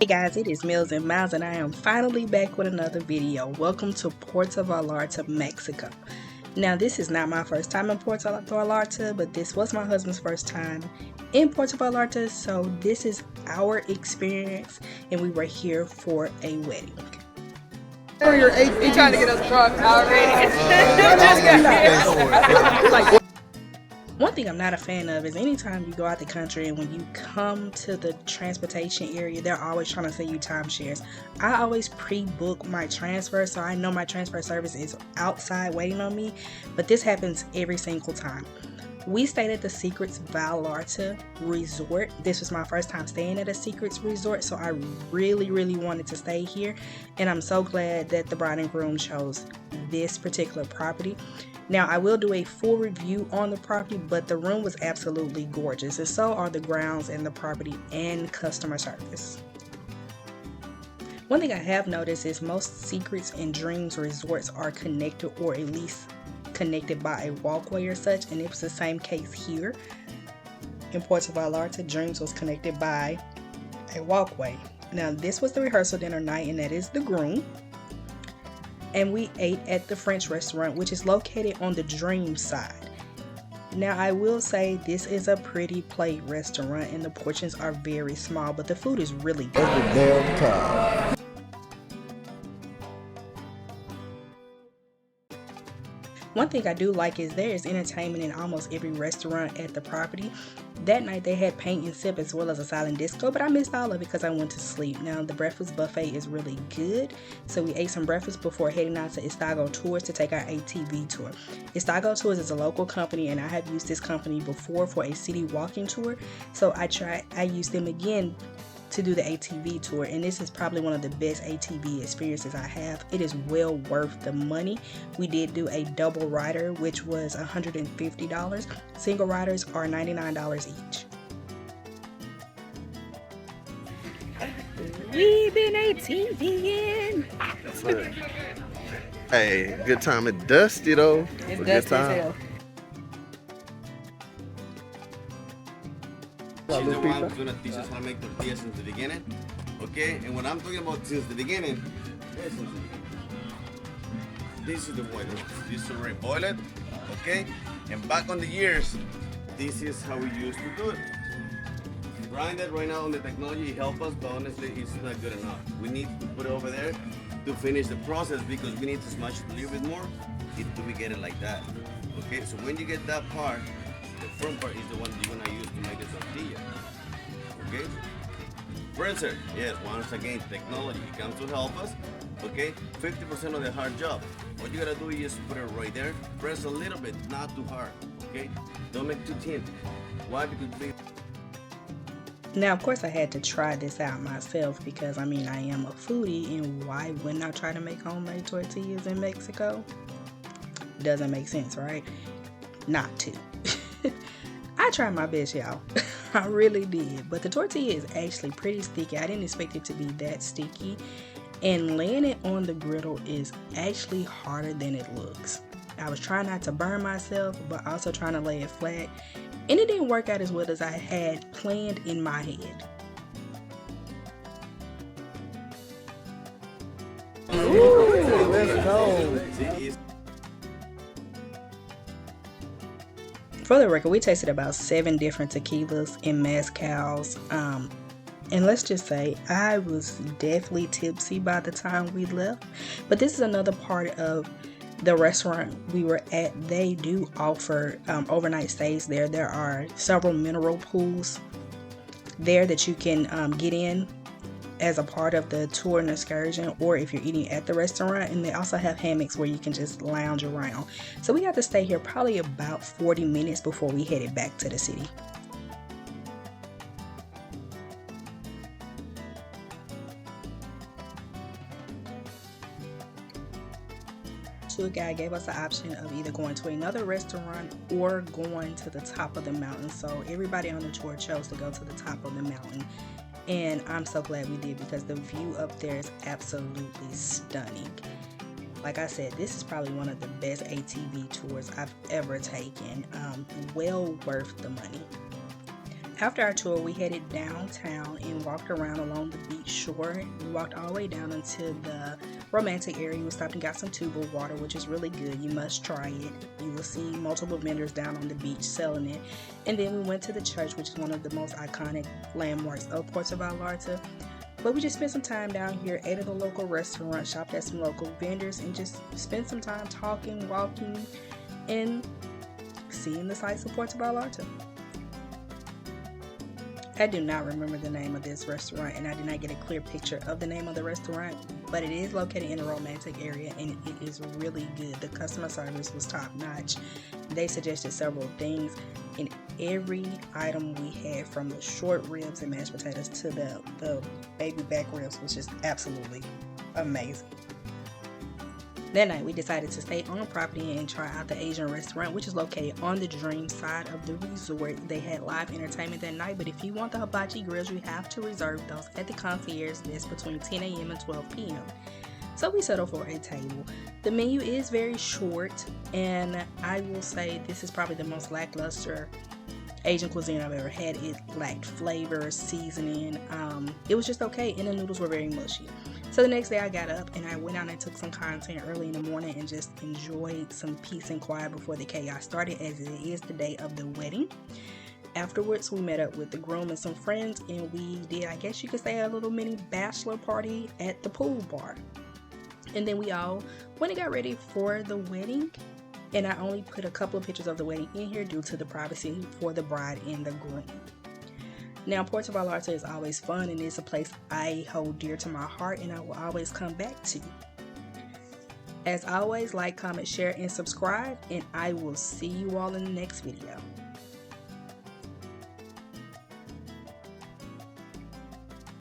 guys, it is Mills and Miles and I am finally back with another video. Welcome to Puerto Vallarta, Mexico. Now this is not my first time in Puerto Vallarta, but this was my husband's first time in Puerto Vallarta, so this is our experience and we were here for a wedding. He trying to get us drunk already. Just got here. One thing I'm not a fan of is anytime you go out the country and when you come to the transportation area, they're always trying to sell you timeshares. I always pre-book my transfer, so I know my transfer service is outside waiting on me, but this happens every single time. We stayed at the Secrets Vallarta Resort. This was my first time staying at a Secrets Resort, so I really wanted to stay here, and I'm so glad that the bride and groom chose this particular property. Now, I will do a full review on the property, but the room was absolutely gorgeous, and so are the grounds and the property and customer service. One thing I have noticed is most Secrets and Dreams resorts are connected, or at least connected by a walkway or such, and it was the same case here. In Puerto Vallarta, Dreams was connected by a walkway. Now, this was the rehearsal dinner night, and that is the groom. And we ate at the French restaurant, which is located on the Dream side. Now, I will say this is a pretty plate restaurant and the portions are very small, but the food is really good. Every damn time. One thing I do like is there is entertainment in almost every restaurant at the property. That night they had paint and sip as well as a silent disco, but I missed all of it because I went to sleep. Now the breakfast buffet is really good, so we ate some breakfast before heading out to Estago Tours to take our ATV tour. Estago Tours is a local company, and I have used this company before for a city walking tour, so I used them again to do the ATV tour, and this is probably one of the best ATV experiences I have. It is well worth the money. We did do a double rider, which was $150. Single riders are $99 each. We've been ATVing. Hey, good time. It's dusty though. It's a dusty good as time. hell. She's the one who's gonna teach us how to make tortillas since the beginning. Okay? And when I'm talking about since the beginning, this is the boiler. This is already boiled. Okay? And back on the years, this is how we used to do it. Grinded right now on the technology help us, but honestly it's not good enough. We need to put it over there to finish the process because we need to smash it a little bit more until we get it like that. Okay? So when you get that part, the front part is the one you're gonna use to make a tortilla. Okay? Printer, yes, once again, technology comes to help us. Okay? 50% of the hard job. What you gotta do is just put it right there. Press a little bit, not too hard. Okay? Don't make too thin. Why? Because Now, of course, I had to try this out myself because, I mean, I am a foodie, and why wouldn't I try to make homemade tortillas in Mexico? Doesn't make sense, right? Not to. I tried my best, y'all. I really did. But the tortilla is actually pretty sticky. I didn't expect it to be that sticky. And laying it on the griddle is actually harder than it looks. I was trying not to burn myself, but also trying to lay it flat. And it didn't work out as well as I had planned in my head. Ooh, let's go. For the record, we tasted about 7 different tequilas and mezcals. And let's just say I was definitely tipsy by the time we left. But this is another part of the restaurant we were at. They do offer overnight stays there. There are several mineral pools there that you can get in as a part of the tour and excursion, or if you're eating at the restaurant. And they also have hammocks where you can just lounge around. So we got to stay here probably about 40 minutes before we headed back to the city. Tour guide gave us the option of either going to another restaurant or going to the top of the mountain. So everybody on the tour chose to go to the top of the mountain. And I'm so glad we did because the view up there is absolutely stunning. Like I said, this is probably one of the best ATV tours I've ever taken. Well worth the money. After our tour, we headed downtown and walked around along the beach shore. We walked all the way down into the romantic area. We stopped and got some tuba water, which is really good. You must try it. You will see multiple vendors down on the beach selling it. And then we went to the church, which is one of the most iconic landmarks of Puerto Vallarta. But we just spent some time down here, ate at a local restaurant, shopped at some local vendors, and just spent some time talking, walking, and seeing the sights of Puerto Vallarta. I do not remember the name of this restaurant, and I did not get a clear picture of the name of the restaurant, but it is located in a romantic area, and it is really good. The customer service was top notch. They suggested several things, and every item we had, from the short ribs and mashed potatoes to the baby back ribs, was just absolutely amazing. That night, we decided to stay on property and try out the Asian restaurant, which is located on the Dream side of the resort. They had live entertainment that night, but if you want the hibachi grills, you have to reserve those at the concierge desk between 10 a.m. and 12 p.m. So we settled for a table. The menu is very short, and I will say this is probably the most lackluster Asian cuisine I've ever had. It lacked flavor, seasoning. It was just okay, and the noodles were very mushy. So the next day I got up and I went out and took some content early in the morning and just enjoyed some peace and quiet before the chaos started, as it is the day of the wedding. Afterwards, we met up with the groom and some friends, and we did, I guess you could say, a little mini bachelor party at the pool bar. And then we all went and got ready for the wedding. And I only put a couple of pictures of the wedding in here due to the privacy for the bride and the groom. Now, Puerto Vallarta is always fun, and it's a place I hold dear to my heart, and I will always come back to. As always, like, comment, share, and subscribe, and I will see you all in the next video.